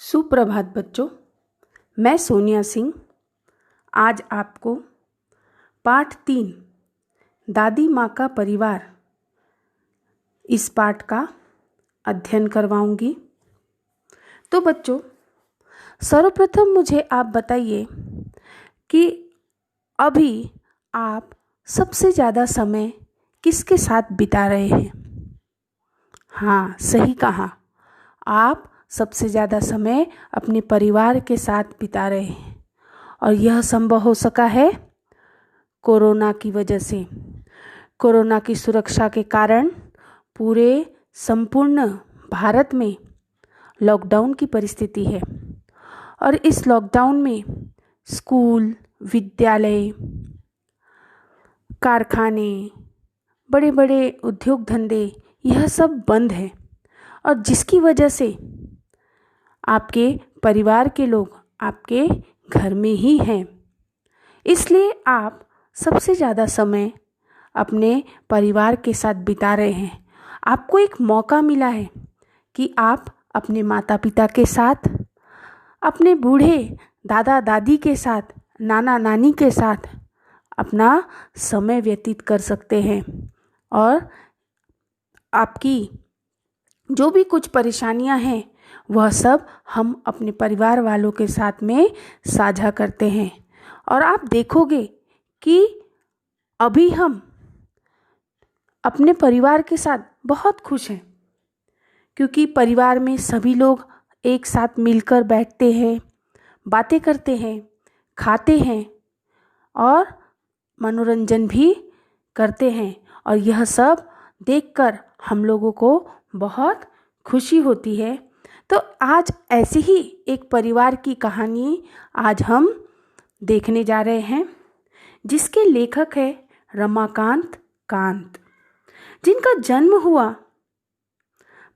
सुप्रभात बच्चों, मैं सोनिया सिंह आज आपको पाठ 3 दादी माँ का परिवार इस पाठ का अध्ययन करवाऊंगी। तो बच्चों, सर्वप्रथम मुझे आप बताइए कि अभी आप सबसे ज़्यादा समय किसके साथ बिता रहे हैं? हाँ, सही कहा, आप सबसे ज़्यादा समय अपने परिवार के साथ बिता रहे हैं और यह संभव हो सका है कोरोना की वजह से। कोरोना की सुरक्षा के कारण पूरे संपूर्ण भारत में लॉकडाउन की परिस्थिति है और इस लॉकडाउन में स्कूल, विद्यालय, कारखाने, बड़े बड़े उद्योग धंधे यह सब बंद है और जिसकी वजह से आपके परिवार के लोग आपके घर में ही हैं। इसलिए आप सबसे ज़्यादा समय अपने परिवार के साथ बिता रहे हैं। आपको एक मौका मिला है कि आप अपने माता पिता के साथ, अपने बूढ़े दादा दादी के साथ, नाना नानी के साथ अपना समय व्यतीत कर सकते हैं और आपकी जो भी कुछ परेशानियां हैं वह सब हम अपने परिवार वालों के साथ में साझा करते हैं और आप देखोगे कि अभी हम अपने परिवार के साथ बहुत खुश हैं क्योंकि परिवार में सभी लोग एक साथ मिलकर बैठते हैं, बातें करते हैं, खाते हैं और मनोरंजन भी करते हैं और यह सब देखकर हम लोगों को बहुत खुशी होती है। तो आज ऐसे ही एक परिवार की कहानी आज हम देखने जा रहे हैं जिसके लेखक है रमाकांत कांत, जिनका जन्म हुआ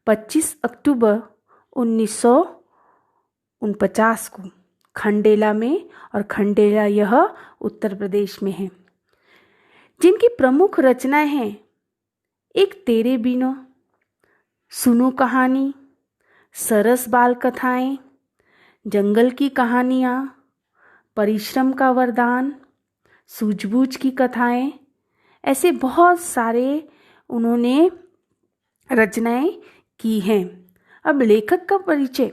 25 अक्टूबर 1949 को खंडेला में, और खंडेला यह उत्तर प्रदेश में है। जिनकी प्रमुख रचनाएं हैं एक तेरे बिना, सुनो कहानी, सरस बाल कथाएं, जंगल की कहानियाँ, परिश्रम का वरदान, सूझबूझ की कथाएं, ऐसे बहुत सारे उन्होंने रचनाएं की हैं। अब लेखक का परिचय।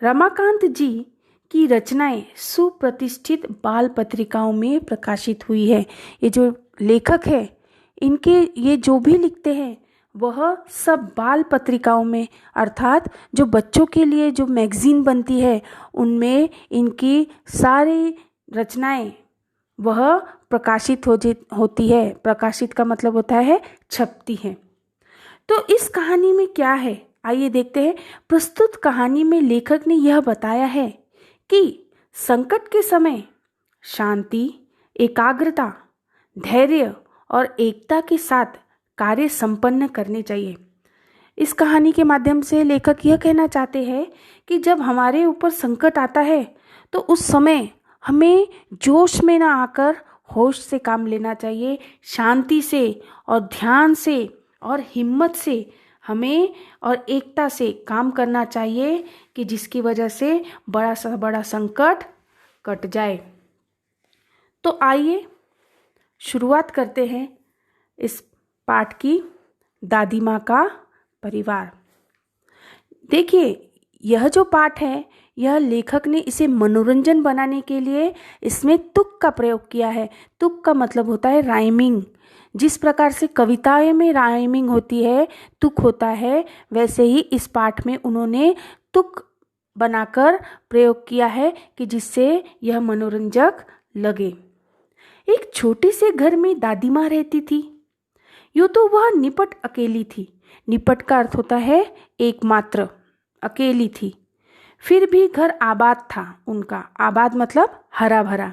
रमाकांत जी की रचनाएं सुप्रतिष्ठित बाल पत्रिकाओं में प्रकाशित हुई है। ये जो लेखक है इनके ये जो भी लिखते हैं वह सब बाल पत्रिकाओं में, अर्थात जो बच्चों के लिए जो मैगजीन बनती है उनमें इनकी सारी रचनाएं वह प्रकाशित होती है। प्रकाशित का मतलब होता है छपती है। तो इस कहानी में क्या है आइए देखते हैं। प्रस्तुत कहानी में लेखक ने यह बताया है कि संकट के समय शांति, एकाग्रता, धैर्य और एकता के साथ कार्य संपन्न करने चाहिए। इस कहानी के माध्यम से लेखक यह कहना चाहते हैं कि जब हमारे ऊपर संकट आता है तो उस समय हमें जोश में ना आकर होश से काम लेना चाहिए, शांति से और ध्यान से और हिम्मत से हमें और एकता से काम करना चाहिए कि जिसकी वजह से बड़ा से बड़ा संकट कट जाए। तो आइए शुरुआत करते हैं इस पाठ की, दादी माँ का परिवार। देखिए, यह जो पाठ है यह लेखक ने इसे मनोरंजन बनाने के लिए इसमें तुक का प्रयोग किया है। तुक का मतलब होता है राइमिंग। जिस प्रकार से कविताएं में राइमिंग होती है, तुक होता है, वैसे ही इस पाठ में उन्होंने तुक बनाकर प्रयोग किया है कि जिससे यह मनोरंजक लगे। एक छोटे से घर में दादी माँ रहती थी। यूँ तो वह निपट अकेली थी। निपट का अर्थ होता है एकमात्र, अकेली थी। फिर भी घर आबाद था उनका। आबाद मतलब हरा भरा।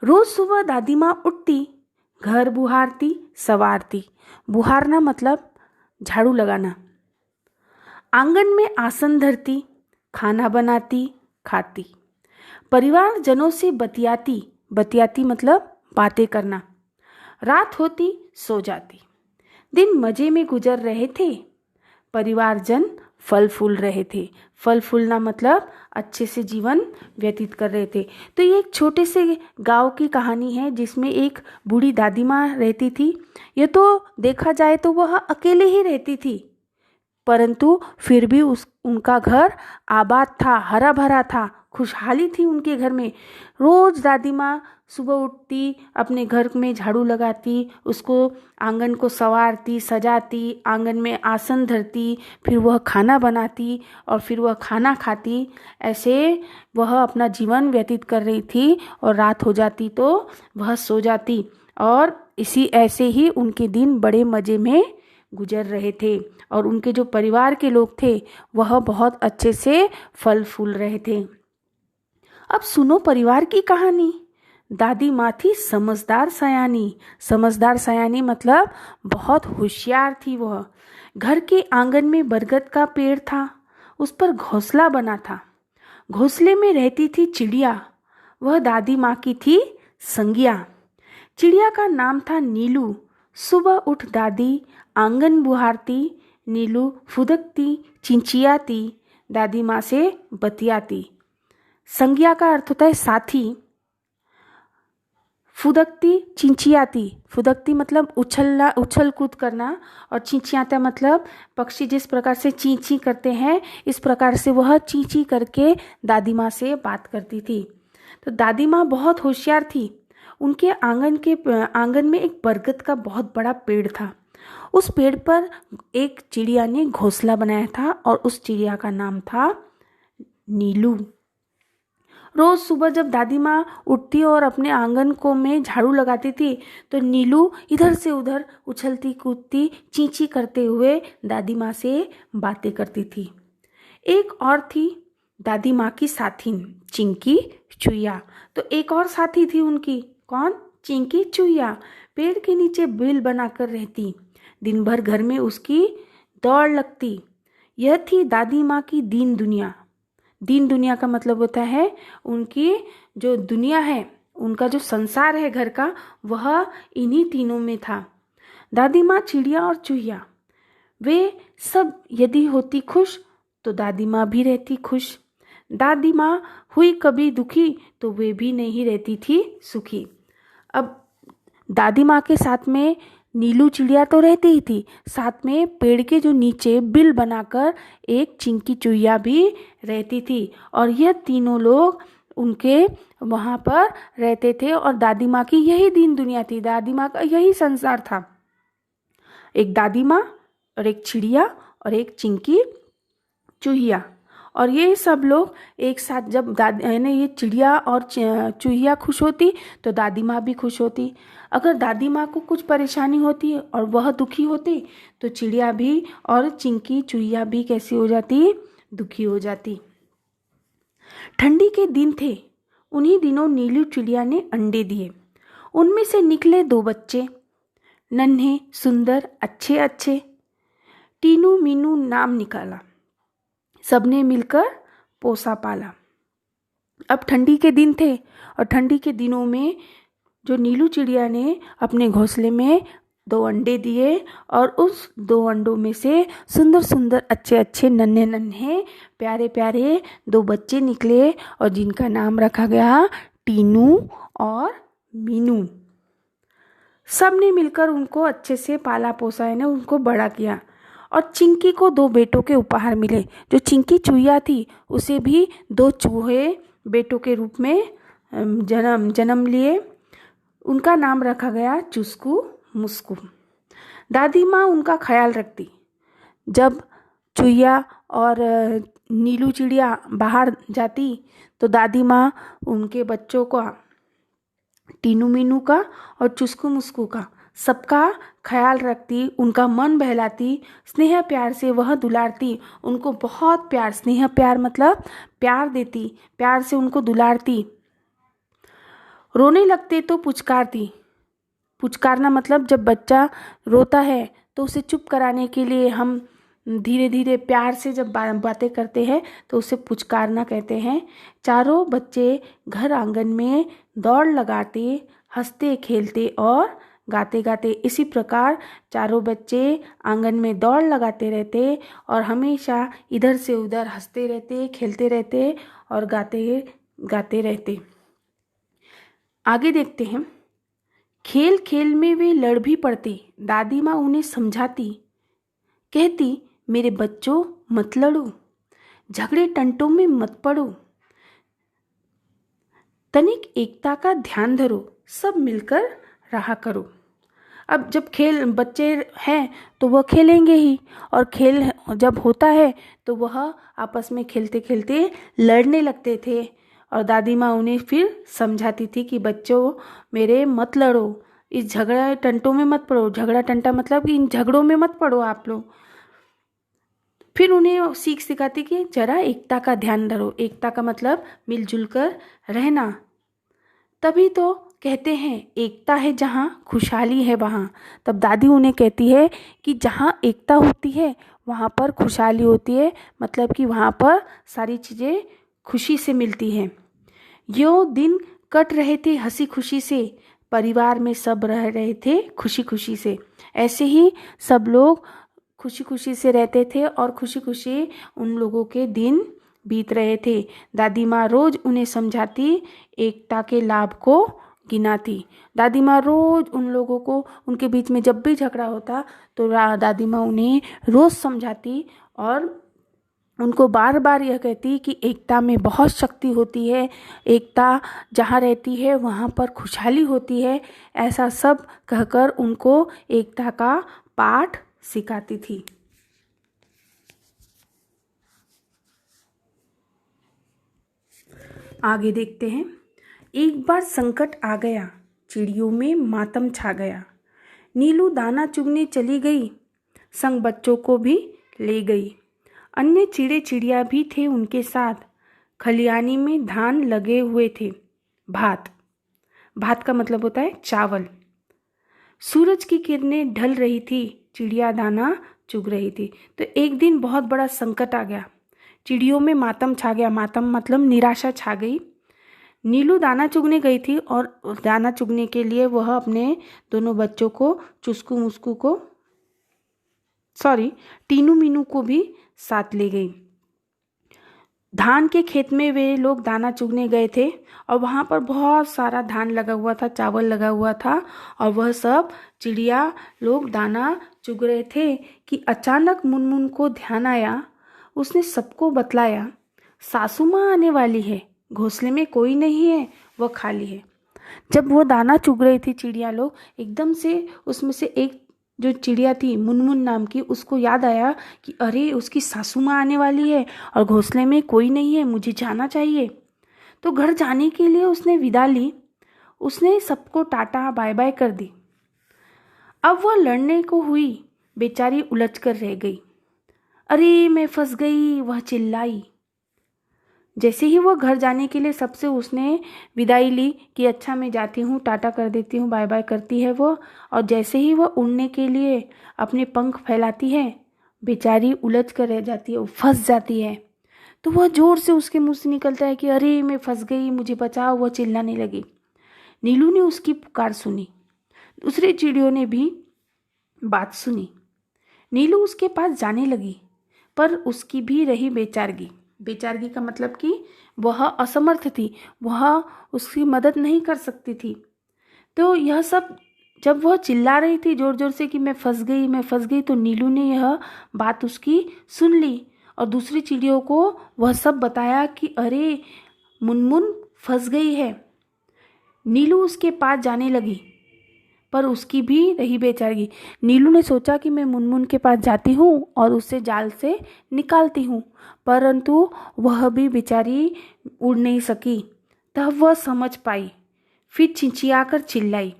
रोज सुबह दादी माँ उठती, घर बुहारती, संवारती। बुहारना मतलब झाड़ू लगाना। आंगन में आसन धरती, खाना बनाती, खाती। परिवार जनों से बतियाती, बतियाती मतलब बातें करना। रात होती सो जाती। दिन मजे में गुजर रहे थे। परिवारजन फल फूल रहे थे। फल फूलना मतलब अच्छे से जीवन व्यतीत कर रहे थे। तो ये एक छोटे से गांव की कहानी है जिसमें एक बूढ़ी दादी माँ रहती थी। ये तो देखा जाए तो वह अकेले ही रहती थी, परंतु फिर भी उनका घर आबाद था, हरा भरा था, खुशहाली थी उनके घर में। रोज दादी माँ सुबह उठती, अपने घर में झाड़ू लगाती, उसको आंगन को संवारती, सजाती, आंगन में आसन धरती, फिर वह खाना बनाती और फिर वह खाना खाती। ऐसे वह अपना जीवन व्यतीत कर रही थी और रात हो जाती तो वह सो जाती और इसी ऐसे ही उनके दिन बड़े मज़े में गुजर रहे थे और उनके जो परिवार के लोग थे वह बहुत अच्छे से फल फूल रहे थे। अब सुनो परिवार की कहानी। दादी माँ थी समझदार सयानी। समझदार सयानी मतलब बहुत होशियार थी वह। घर के आंगन में बरगद का पेड़ था, उस पर घोंसला बना था। घोंसले में रहती थी चिड़िया, वह दादी माँ की थी संगिया। चिड़िया का नाम था नीलू। सुबह उठ दादी आंगन बुहारती, नीलू फुदकती, चिंचियाती, दादी माँ से बतियाती। संज्ञा का अर्थ होता है साथी। फुदकती, चिंचियाती। फुदकती मतलब उछलना, उछल कूद करना, और चिंचियाता मतलब पक्षी जिस प्रकार से ची ची करते हैं इस प्रकार से वह ची ची करके दादी माँ से बात करती थी। तो दादी माँ बहुत होशियार थी। उनके आंगन में एक बरगद का बहुत बड़ा पेड़ था। उस पेड़ पर एक चिड़िया ने घोंसला बनाया था और उस चिड़िया का नाम था नीलू। रोज सुबह जब दादी माँ उठती और अपने आंगन को में झाड़ू लगाती थी तो नीलू इधर से उधर उछलती कूदती चींची करते हुए दादी माँ से बातें करती थी। एक और थी दादी माँ की साथी चिंकी चुईया। तो एक और साथी थी उनकी, कौन? चिंकी चुईया। पेड़ के नीचे बिल बनाकर रहती, दिन भर घर में उसकी दौड़ लगती। यह थी दादी माँ की दीन दुनिया। दीन दुनिया का मतलब होता है उनकी जो दुनिया है, उनका जो संसार है घर का, वह इन्हीं तीनों में था। दादी माँ, चिड़िया और चूहिया, वे सब यदि होती खुश तो दादी माँ भी रहती खुश। दादी माँ हुई कभी दुखी तो वे भी नहीं रहती थी सुखी। अब दादी माँ के साथ में नीलू चिड़िया तो रहती ही थी, साथ में पेड़ के जो नीचे बिल बनाकर एक चिंकी चुईया भी रहती थी और यह तीनों लोग उनके वहाँ पर रहते थे और दादी माँ की यही दीन दुनिया थी, दादी माँ का यही संसार था। एक दादी माँ और एक चिड़िया और एक चिंकी चूहिया, और ये सब लोग एक साथ जब यानी ये चिड़िया और चूहिया खुश होती तो दादी माँ भी खुश होती। अगर दादी माँ को कुछ परेशानी होती और वह दुखी होती तो चिड़िया भी और चिंकी चूहिया भी कैसी हो जाती? दुखी हो जाती। ठंडी के दिन थे। उन्हीं दिनों नीलू चिड़िया ने अंडे दिए। उनमें से निकले 2 बच्चे, नन्हे सुंदर अच्छे अच्छे। टीनू मीनू नाम निकाला, सबने मिलकर पोसा पाला। अब ठंडी के दिन थे और ठंडी के दिनों में जो नीलू चिड़िया ने अपने घोंसले में 2 अंडे दिए और उस 2 अंडों में से सुंदर सुंदर अच्छे अच्छे नन्हे नन्हे प्यारे प्यारे 2 बच्चे निकले और जिनका नाम रखा गया टीनू और मीनू। सब ने मिलकर उनको अच्छे से पाला पोसा, यानी उनको बड़ा किया। और चिंकी को 2 बेटों के उपहार मिले। जो चिंकी चूहिया थी उसे भी 2 चूहे बेटों के रूप में जन्म लिए। उनका नाम रखा गया चुस्कू मुस्कू। दादी माँ उनका ख्याल रखती। जब चूहिया और नीलू चिड़िया बाहर जाती तो दादी माँ उनके बच्चों का, टीनू मीनू का और चुस्कू मुस्कू का, सबका ख्याल रखती, उनका मन बहलाती, स्नेह प्यार से वह दुलारती, उनको बहुत प्यार, स्नेह प्यार मतलब प्यार देती, प्यार से उनको दुलारती। रोने लगते तो पुचकारती। पुचकारना मतलब जब बच्चा रोता है तो उसे चुप कराने के लिए हम धीरे धीरे प्यार से जब बातें करते हैं तो उसे पुचकारना कहते हैं। चारों बच्चे घर आंगन में दौड़ लगाते, हंसते खेलते और गाते गाते इसी प्रकार चारों बच्चे आंगन में दौड़ लगाते रहते और हमेशा इधर से उधर हंसते रहते, खेलते रहते और गाते गाते रहते। आगे देखते हैं। खेल खेल में वे लड़ भी पड़ते। दादी माँ उन्हें समझाती, कहती, मेरे बच्चों मत लड़ो, झगड़े टंटों में मत पड़ो, तनिक एकता का ध्यान धरो, सब मिलकर रहा करो। अब जब खेल बच्चे हैं तो वह खेलेंगे ही, और खेल जब होता है तो वह आपस में खेलते खेलते लड़ने लगते थे। और दादी माँ उन्हें फिर समझाती थी कि बच्चों मेरे मत लड़ो, इस झगड़ा टंटों में मत पड़ो। झगड़ा टंटा मतलब कि इन झगड़ों में मत पड़ो आप लोग। फिर उन्हें सीख सिखाती कि जरा एकता का ध्यान धरो। एकता का मतलब मिलजुल कर रहना। तभी तो कहते हैं एकता है जहाँ खुशहाली है वहाँ। तब दादी उन्हें कहती है कि जहाँ एकता होती है वहाँ पर खुशहाली होती है, मतलब कि वहाँ पर सारी चीज़ें खुशी से मिलती हैं। यूँ दिन कट रहे थे हंसी खुशी से, परिवार में सब रह रहे थे खुशी खुशी से। ऐसे ही सब लोग खुशी खुशी से रहते थे और खुशी खुशी उन लोगों के दिन बीत रहे थे। दादी माँ रोज उन्हें समझाती, एकता के लाभ को गिनाती। दादी माँ रोज उन लोगों को, उनके बीच में जब भी झगड़ा होता तो दादी माँ उन्हें रोज समझाती और उनको बार बार यह कहती कि एकता में बहुत शक्ति होती है, एकता जहाँ रहती है वहाँ पर खुशहाली होती है। ऐसा सब कहकर उनको एकता का पाठ सिखाती थी। आगे देखते हैं। एक बार संकट आ गया, चिड़ियों में मातम छा गया। नीलू दाना चुगने चली गई, संग बच्चों को भी ले गई। अन्य चिड़े चिड़िया भी थे उनके साथ। खलियानी में धान लगे हुए थे। भात, भात का मतलब होता है चावल। सूरज की किरणें ढल रही थी, चिड़िया दाना चुग रही थी। तो एक दिन बहुत बड़ा संकट आ गया, चिड़ियों में मातम छा गया। मातम मतलब निराशा छा गई। नीलू दाना चुगने गई थी और दाना चुगने के लिए वह अपने दोनों बच्चों को, चुस्कू मुस्कू को, टीनू मीनू को भी साथ ले गई। धान के खेत में वे लोग दाना चुगने गए थे और वहाँ पर बहुत सारा धान लगा हुआ था, चावल लगा हुआ था और वह सब चिड़िया लोग दाना चुग रहे थे कि अचानक मुनमुन को ध्यान आया। उसने सबको बतलाया, सासू माँ आने वाली है, घोंसले में कोई नहीं है, वह खाली है। जब वो दाना चुग रही थी चिड़िया लोग, एकदम से उसमें से एक जो चिड़िया थी मुनमुन नाम की, उसको याद आया कि अरे उसकी सासू माँ आने वाली है और घोंसले में कोई नहीं है, मुझे जाना चाहिए। तो घर जाने के लिए उसने विदा ली। उसने सबको टाटा बाय बाय कर दी। अब वह लड़ने को हुई, बेचारी उलझ कर रह गई। अरे मैं फंस गई, वह चिल्लाई। जैसे ही वो घर जाने के लिए सबसे उसने विदाई ली कि अच्छा मैं जाती हूँ, टाटा कर देती हूँ, बाय बाय करती है वो। और जैसे ही वह उड़ने के लिए अपने पंख फैलाती है, बेचारी उलझ कर रह जाती है, वो फंस जाती है। तो वह जोर से उसके मुंह से निकलता है कि अरे मैं फंस गई, मुझे बचाओ। वह चिल्लाने लगी। नीलू ने उसकी पुकार सुनी। दूसरे चिड़ियों ने भी बात सुनी। नीलू उसके पास जाने लगी, पर उसकी भी रही बेचारगी। बेचारगी का मतलब कि वह असमर्थ थी, वह उसकी मदद नहीं कर सकती थी। तो यह सब जब वह चिल्ला रही थी जोर जोर से कि मैं फंस गई, मैं फंस गई, तो नीलू ने यह बात उसकी सुन ली और दूसरी चिड़ियों को वह सब बताया कि अरे मुनमुन फंस गई है। नीलू उसके पास जाने लगी, पर उसकी भी रही बेचारगी। नीलू ने सोचा कि मैं मुनमुन के पास जाती हूँ और उसे जाल से निकालती हूँ, परंतु वह भी बेचारी उड़ नहीं सकी। तब वह समझ पाई, फिर चिंचियाकर चिल्लाई।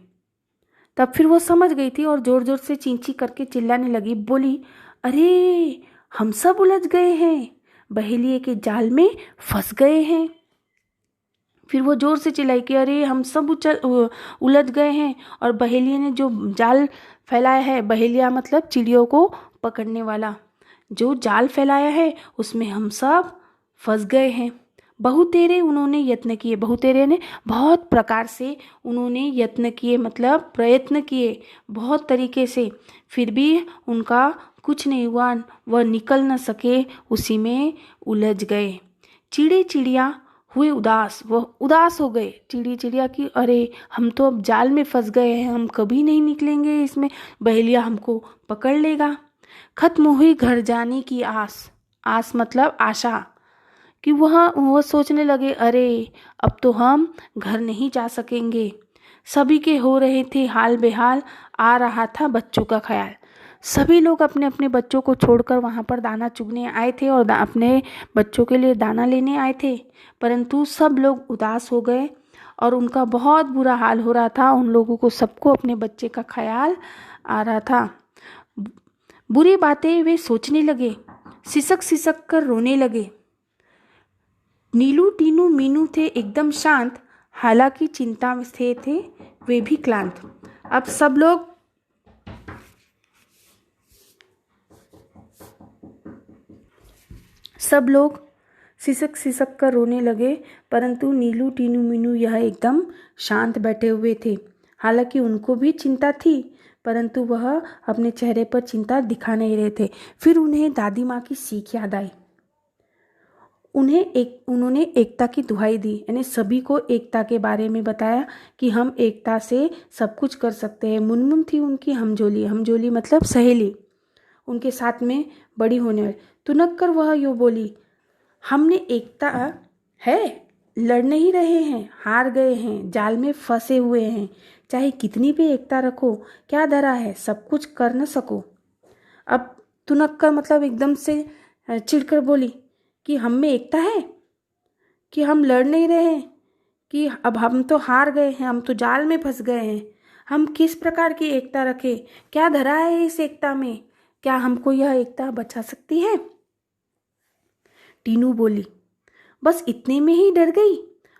तब फिर वो समझ गई थी और जोर जोर से चींची करके चिल्लाने लगी। बोली, अरे हम सब उलझ गए हैं, बहेलिए के जाल में फंस गए हैं। फिर वो जोर से चिल्लाई कि अरे हम सब उलझ गए हैं और बहेलिए ने जो जाल फैलाया है, बहेलिया मतलब चिड़ियों को पकड़ने वाला, जो जाल फैलाया है उसमें हम सब फंस गए हैं। बहुतेरे उन्होंने यत्न किए, बहुतेरे ने बहुत प्रकार से उन्होंने यत्न किए, मतलब प्रयत्न किए बहुत तरीके से, फिर भी उनका कुछ नहीं हुआ, वह निकल न सके, उसी में उलझ गए। चिड़ी चिड़िया हुए उदास, वह उदास हो गए चिड़ी चिड़िया की, अरे हम तो अब जाल में फंस गए हैं, हम कभी नहीं निकलेंगे इसमें, बहेलिया हमको पकड़ लेगा। खत्म हुई घर जाने की आस, आस मतलब आशा, कि वह सोचने लगे, अरे अब तो हम घर नहीं जा सकेंगे। सभी के हो रहे थे हाल बेहाल, आ रहा था बच्चों का ख्याल। सभी लोग अपने अपने बच्चों को छोड़कर वहाँ पर दाना चुगने आए थे और अपने बच्चों के लिए दाना लेने आए थे, परंतु सब लोग उदास हो गए और उनका बहुत बुरा हाल हो रहा था। उन लोगों को सबको अपने बच्चे का ख्याल आ रहा था। बुरी बातें वे सोचने लगे, सिसक सिसक कर रोने लगे। नीलू टीनू मीनू थे एकदम शांत, हालांकि चिंता में थे वे भी क्लांत। अब सब लोग सिसक सिसक कर रोने लगे, परंतु नीलू टीनू मीनू यह एकदम शांत बैठे हुए थे। हालांकि उनको भी चिंता थी, परंतु वह अपने चेहरे पर चिंता दिखा नहीं रहे थे। फिर उन्हें दादी माँ की सीख याद आई। उन्होंने एकता की दुहाई दी, यानी सभी को एकता के बारे में बताया कि हम एकता से सब कुछ कर सकते हैं। मुनमुन थी उनकी हमजोली, हमजोली मतलब सहेली, उनके साथ में बड़ी होने वाली। तुनक कर वह यूँ बोली, हमने एकता है, लड़ नहीं रहे हैं, हार गए हैं, जाल में फंसे हुए हैं, चाहे कितनी भी एकता रखो, क्या धरा है, सब कुछ कर न सको। अब तुनक कर मतलब एकदम से चिढ़कर बोली कि हम में एकता है, कि हम लड़ नहीं रहे हैं, कि अब हम तो हार गए हैं, हम तो जाल में फंस गए हैं, हम किस प्रकार की एकता रखें, क्या धरा है इस एकता में, क्या हमको यह एकता बचा सकती है। टीनू बोली, बस इतने में ही डर गई,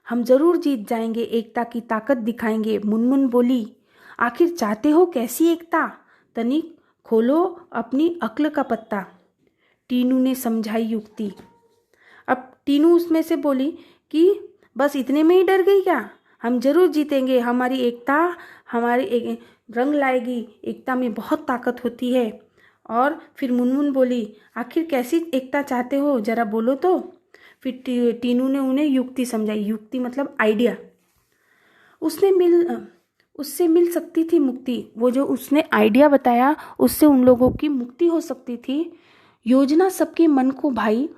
हम जरूर जीत जाएंगे, एकता की ताकत दिखाएंगे। मुनमुन बोली, आखिर चाहते हो कैसी एकता, तनिक खोलो अपनी अक्ल का पत्ता। टीनू ने समझाई युक्ति। अब टीनू उसमें से बोली कि बस इतने में ही डर गई क्या, हम जरूर जीतेंगे, हमारी एकता हमारी रंग लाएगी, एकता में बहुत ताकत होती है। और फिर मुनमुन बोली, आखिर कैसी एकता चाहते हो, जरा बोलो तो। फिर टीनू ने उन्हें युक्ति समझाई, युक्ति मतलब आइडिया। उससे मिल सकती थी मुक्ति, वो जो उसने आइडिया बताया उससे उन लोगों की मुक्ति हो सकती थी। योजना सबके मन को भाई,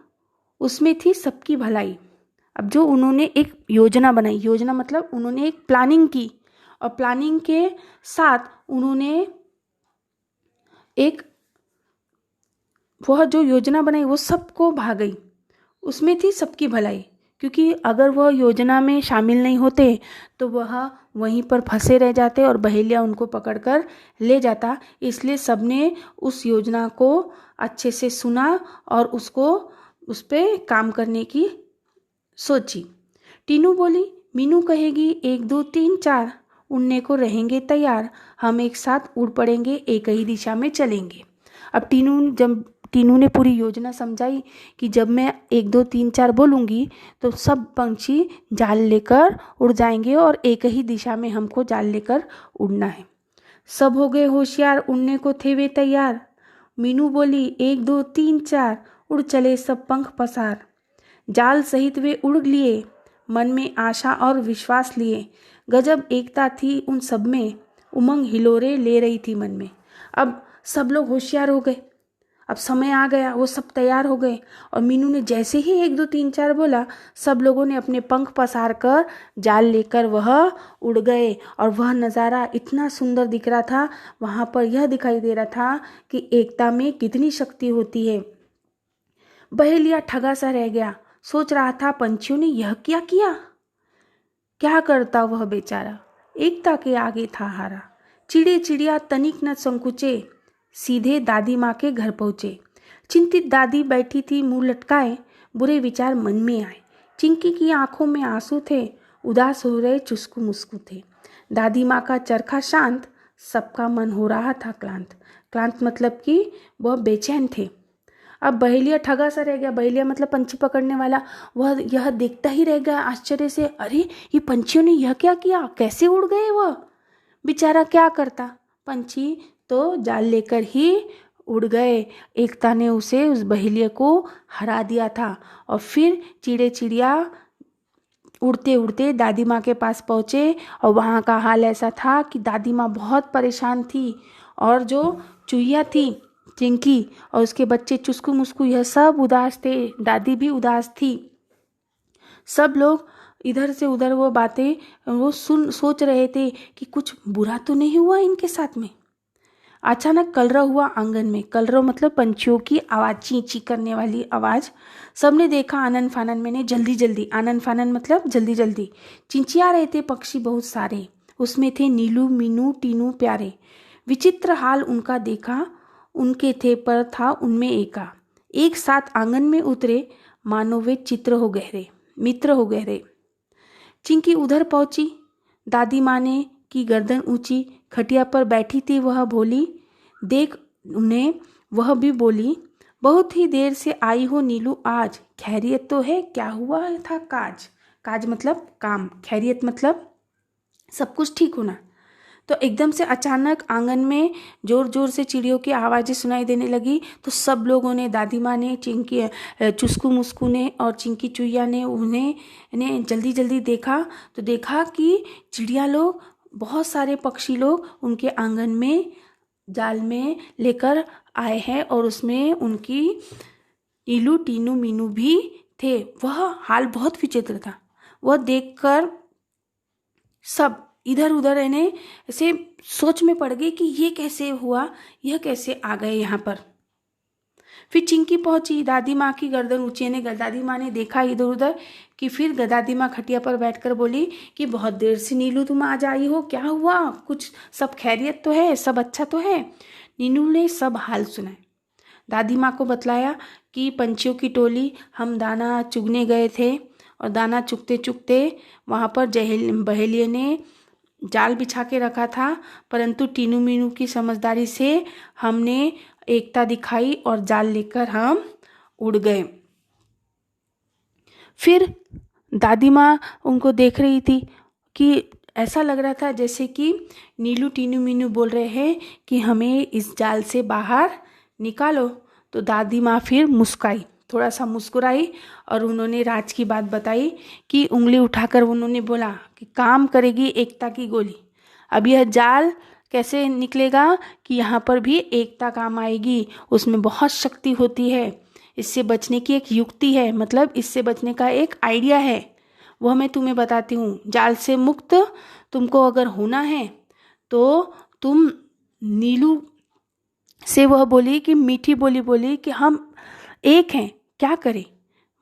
उसमें थी सबकी भलाई। अब जो उन्होंने एक योजना बनाई, योजना मतलब उन्होंने एक प्लानिंग की, और प्लानिंग के साथ उन्होंने वह जो योजना बनाई वो सबको भा गई, उसमें थी सबकी भलाई। क्योंकि अगर वह योजना में शामिल नहीं होते तो वह वहीं पर फंसे रह जाते और बहेलिया उनको पकड़कर ले जाता। इसलिए सबने उस योजना को अच्छे से सुना और उस पर काम करने की सोची। टीनू बोली, मीनू कहेगी 1 2 3 4, उड़ने को रहेंगे तैयार, हम एक साथ उड़ पड़ेंगे, एक ही दिशा में चलेंगे। अब टीनू ने पूरी योजना समझाई कि जब मैं 1 2 3 4 बोलूँगी तो सब पंछी जाल लेकर उड़ जाएंगे और एक ही दिशा में हमको जाल लेकर उड़ना है। सब हो गए होशियार, उड़ने को थे वे तैयार। मीनू बोली, 1 2 3 4, उड़ चले सब पंख पसार। जाल सहित वे उड़ लिए, मन में आशा और विश्वास लिए। गजब एकता थी उन सब में, उमंग हिलोरे ले रही थी मन में। अब सब लोग होशियार हो गए, अब समय आ गया, वो सब तैयार हो गए। और मीनू ने जैसे ही 1 2 3 4 बोला, सब लोगों ने अपने पंख पसार कर जाल लेकर वह उड़ गए। और वह नज़ारा इतना सुंदर दिख रहा था, वहाँ पर यह दिखाई दे रहा था कि एकता में कितनी शक्ति होती है। बहेलिया ठगा सा रह गया, सोच रहा था पंछियों ने यह क्या किया, क्या करता वह बेचारा, एकता के आगे था हारा। चिड़े चिड़िया तनिक न संकुचे, सीधे दादी माँ के घर पहुँचे। चिंतित दादी बैठी थी मुंह लटकाए, बुरे विचार मन में आए। चिंकी की आंखों में आंसू थे, उदास हो रहे चुस्कू मुस्कू थे। दादी माँ का चरखा शांत, सबका मन हो रहा था क्लांत। क्लांत मतलब कि वह बेचैन थे। अब बहेलिया ठगा सा रह गया। बहेलिया मतलब पंछी पकड़ने वाला। वह यह देखता ही रह गया आश्चर्य से, अरे ये पंछियों ने यह क्या किया, कैसे उड़ गए। वह बेचारा क्या करता, पंछी तो जाल लेकर ही उड़ गए। एकता ने उसे, उस बहेलिया को हरा दिया था। और फिर चिड़े चिड़िया उड़ते उड़ते दादी माँ के पास पहुँचे और वहाँ का हाल ऐसा था कि दादी माँ बहुत परेशान थी। और जो चूहिया थी चिंकी और उसके बच्चे चुस्कू मुस्कू, यह सब उदास थे। दादी भी उदास थी। सब लोग इधर से उधर वो बातें वो सोच रहे थे कि कुछ बुरा तो नहीं हुआ इनके साथ में। अचानक कलरव हुआ आंगन में। कलरव मतलब पंछियों की आवाज़, ची ची करने वाली आवाज़। सबने देखा आनन फानन में ने जल्दी जल्दी, आनन फानन मतलब जल्दी जल्दी। चिंचिया रहे थे पक्षी बहुत सारे। उसमें थे नीलू मीनू टीनू प्यारे। विचित्र हाल उनका देखा उनके थे पर था उनमें एका। एक साथ आंगन में उतरे मानो वे चित्र हो गहरे, मित्र हो गहरे। चिंकी उधर पहुंची। दादी माँ ने की गर्दन ऊंची, खटिया पर बैठी थी वह भोली। देख उन्हें वह भी बोली, बहुत ही देर से आई हो नीलू आज, खैरियत तो है, क्या हुआ था काज। काज मतलब काम, खैरियत मतलब सब कुछ ठीक होना। तो एकदम से अचानक आंगन में जोर जोर से चिड़ियों की आवाज़ें सुनाई देने लगी। तो सब लोगों ने, दादी माँ ने, चिंकी चुस्कू मुस्कू ने और चिंकी चुईया ने इन्हें जल्दी जल्दी देखा। तो देखा कि चिड़िया लोग, बहुत सारे पक्षी लोग उनके आंगन में जाल में लेकर आए हैं और उसमें उनकी नीलू टीनू मीनू भी थे। वह हाल बहुत विचित्र था। वह देखकर सब इधर उधर इन्हें ऐसे सोच में पड़ गए कि ये कैसे हुआ, यह कैसे आ गए यहाँ पर। फिर चिंकी पहुंची। दादी माँ की गर्दन ऊंची ने, दादी माँ ने देखा इधर उधर कि फिर दादी माँ खटिया पर बैठकर बोली कि बहुत देर से नीलू तुम आज आई हो, क्या हुआ, कुछ सब खैरियत तो है, सब अच्छा तो है। नीलू ने सब हाल सुनाए। दादी माँ को बतलाया कि पंछियों की टोली, हम दाना चुगने गए थे और दाना चुगते चुगते वहाँ पर बहेलिए ने जाल बिछा के रखा था, परंतु टीनू मीनू की समझदारी से हमने एकता दिखाई और जाल लेकर हम उड़ गए। फिर दादी माँ उनको देख रही थी कि ऐसा लग रहा था जैसे कि नीलू टीनू मीनू बोल रहे हैं कि हमें इस जाल से बाहर निकालो। तो दादी माँ फिर मुस्काई, थोड़ा सा मुस्कुराई और उन्होंने राज की बात बताई कि उंगली उठाकर उन्होंने बोला कि काम करेगी एकता की गोली। अब यह जाल कैसे निकलेगा कि यहाँ पर भी एकता काम आएगी, उसमें बहुत शक्ति होती है। इससे बचने की एक युक्ति है, मतलब इससे बचने का एक आइडिया है, वह मैं तुम्हें बताती हूँ। जाल से मुक्त तुमको अगर होना है तो तुम, नीलू से वह बोली कि मीठी बोली बोली कि हम एक हैं, क्या करें,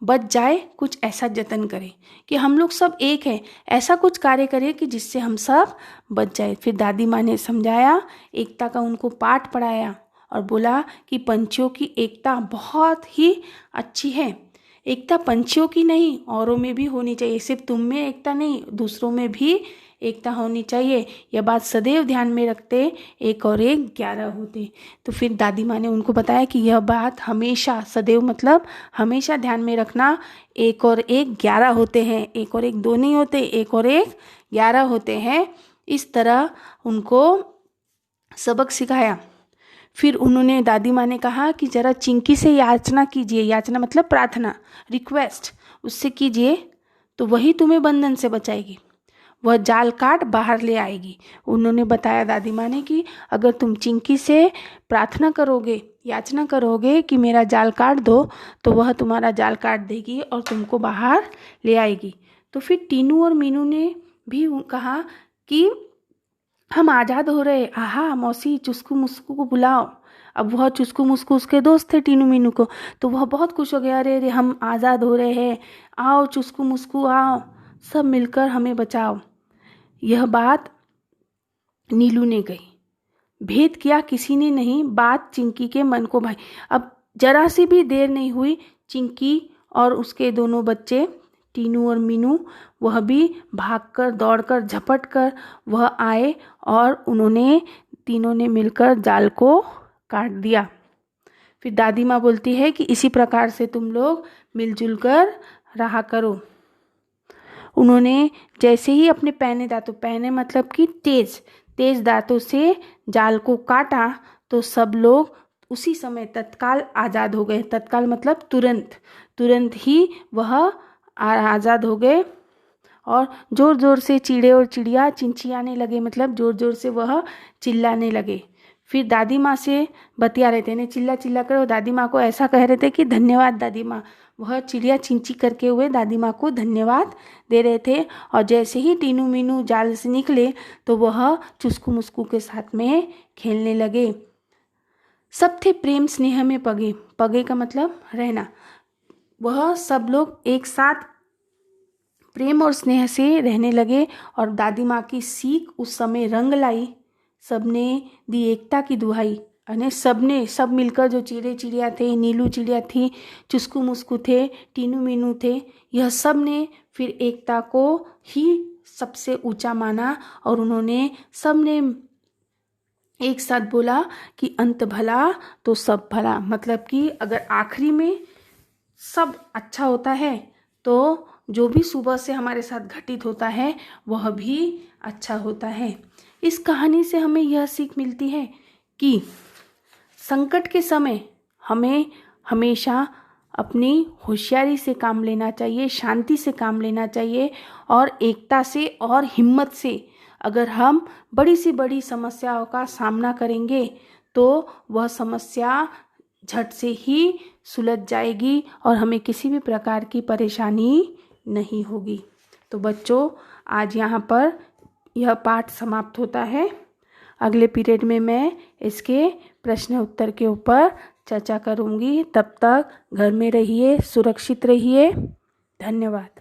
बच जाए, कुछ ऐसा जतन करें कि हम लोग सब एक हैं, ऐसा कुछ कार्य करें कि जिससे हम सब बच जाए। फिर दादी माँ ने समझाया, एकता का उनको पाठ पढ़ाया और बोला कि पंछियों की एकता बहुत ही अच्छी है। एकता पंछियों की नहीं, औरों में भी होनी चाहिए, सिर्फ तुम में एकता नहीं, दूसरों में भी एकता होनी चाहिए। यह बात सदैव ध्यान में रखते, एक और एक 11 होते। तो फिर दादी माँ ने उनको बताया कि यह बात हमेशा, सदैव मतलब हमेशा ध्यान में रखना, एक और एक 11 होते हैं, एक और एक 2 नहीं होते, एक और एक 11 होते हैं। इस तरह उनको सबक सिखाया। फिर उन्होंने, दादी माँ ने कहा कि जरा चिंकी से याचना कीजिए, याचना मतलब प्रार्थना, रिक्वेस्ट, उससे कीजिए तो वही तुम्हें बंधन से बचाएगी, वह जाल काट बाहर ले आएगी। उन्होंने बताया दादी माँ ने कि अगर तुम चिंकी से प्रार्थना करोगे, याचना करोगे कि मेरा जाल काट दो, तो वह तुम्हारा जाल काट देगी और तुमको बाहर ले आएगी। तो फिर टीनू और मीनू ने भी कहा कि हम आज़ाद हो रहे, आहा मौसी चुस्कू मुस्कू को बुलाओ। अब वह चुस्कू मुस्कू उसके दोस्त थे टीनू मीनू को, तो वह बहुत खुश हो गया, अरे अरे हम आज़ाद हो रहे हैं, आओ चुस्कू मुस्कू आओ, सब मिलकर हमें बचाओ। यह बात नीलू ने कही, भेद किया किसी ने नहीं, बात चिंकी के मन को भाई। अब जरा सी भी देर नहीं हुई, चिंकी और उसके दोनों बच्चे टीनू और मीनू, वह भी भागकर दौड़कर झपटकर वह आए और उन्होंने तीनों ने मिलकर जाल को काट दिया। फिर दादी माँ बोलती है कि इसी प्रकार से तुम लोग मिलजुल कर रहा करो। उन्होंने जैसे ही अपने पहने मतलब कि तेज दांतों से जाल को काटा तो सब लोग उसी समय तत्काल आज़ाद हो गए। तत्काल मतलब तुरंत ही वह आज़ाद हो गए और ज़ोर ज़ोर से चीड़े और चिड़िया चिंचियाने लगे, मतलब ज़ोर ज़ोर से वह चिल्लाने लगे। फिर दादी माँ से बतिया रहे थे, इन्हें चिल्ला चिल्ला कर दादी माँ को ऐसा कह रहे थे कि धन्यवाद दादी माँ। वह चिड़िया चिंची करके हुए दादी माँ को धन्यवाद दे रहे थे। और जैसे ही टीनू मीनू जाल से निकले तो वह चुस्कू मुस्कू के साथ में खेलने लगे। सब थे प्रेम स्नेह में पगे, पगे का मतलब रहना। वह सब लोग एक साथ प्रेम और स्नेह से रहने लगे और दादी माँ की सीख उस समय रंग लाई। सबने दी एकता की दुहाई, यानी सब मिलकर, जो चिड़े चिड़िया थे, नीलू चिड़िया थी, चुस्कू मुस्कू थे, टीनू मीनू थे, यह सब ने फिर एकता को ही सबसे ऊंचा माना और उन्होंने सबने एक साथ बोला कि अंत भला तो सब भला। मतलब कि अगर आखिरी में सब अच्छा होता है तो जो भी सुबह से हमारे साथ घटित होता है वह भी अच्छा होता है। इस कहानी से हमें यह सीख मिलती है कि संकट के समय हमें हमेशा अपनी होशियारी से काम लेना चाहिए, शांति से काम लेना चाहिए और एकता से और हिम्मत से। अगर हम बड़ी से बड़ी समस्याओं का सामना करेंगे तो वह समस्या झट से ही सुलझ जाएगी और हमें किसी भी प्रकार की परेशानी नहीं होगी। तो बच्चों, आज यहाँ पर यह पाठ समाप्त होता है। अगले पीरियड में मैं इसके प्रश्न उत्तर के ऊपर चर्चा करूँगी। तब तक घर में रहिए, सुरक्षित रहिए। धन्यवाद।